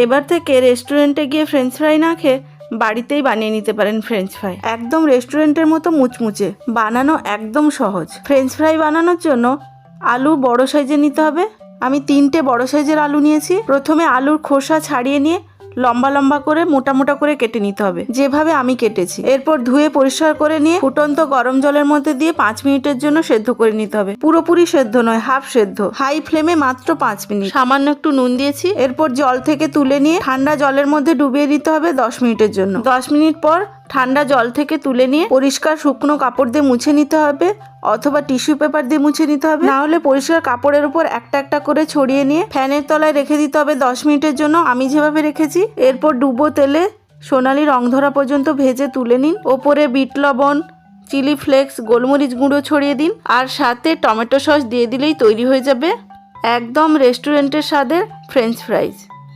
এবার থেকে রেস্টুরেন্টে গিয়ে ফ্রেঞ্চ ফ্রাই না খেয়ে বাড়িতেই বানিয়ে নিতে পারেন ফ্রেঞ্চ ফ্রাই। একদম রেস্টুরেন্টের মতো মুচমুচে, বানানো একদম সহজ। ফ্রেঞ্চ ফ্রাই বানানোর জন্য আলু বড় সাইজের নিতে হবে। আমি 3টে বড় সাইজের আলু নিয়েছি। প্রথমে আলুর খোসা ছাড়িয়ে নিয়ে লম্বা লম্বা করে মোটা মোটা করে কেটে নিতে হবে, যেভাবে আমি কেটেছি। এরপর ধুয়ে পরিষ্কার করে নিয়ে ফুটন্ত গরম জলের মধ্যে দিয়ে 5 মিনিটের জন্য সেদ্ধ করে নিতে হবে। পুরোপুরি সেদ্ধ নয়, হাফ সেদ্ধ। হাই ফ্লেমে মাত্র 5 মিনিট। সামান্য একটু নুন দিয়েছি। এরপর জল থেকে তুলে নিয়ে ঠান্ডা জলের মধ্যে ডুবিয়ে দিতে হবে 10 মিনিটের জন্য। 10 মিনিট পর ঠান্ডা জল থেকে তুলে নিয়ে পরিষ্কার শুকনো কাপড় দিয়ে মুছে নিতে হবে, অথবা টিস্যু পেপার দিয়ে মুছে নিতে হবে। না হলে পরিষ্কার কাপড়ের উপর একটা একটা করে ছড়িয়ে নিয়ে ফ্যানের তলায় রেখে দিতে হবে 10 মিনিটের জন্য, আমি যেভাবে রেখেছি। এরপর ডুবো তেলে সোনালি রং ধরা পর্যন্ত ভেজে তুলে নিন। ওপরে বিট লবণ, চিলি ফ্লেক্স, গোলমরিচ গুঁড়ো ছড়িয়ে দিন, আর সাথে টমেটো সস দিয়ে দিলেই তৈরি হয়ে যাবে একদম রেস্টুরেন্টের স্বাদের ফ্রেঞ্চ ফ্রাইজ।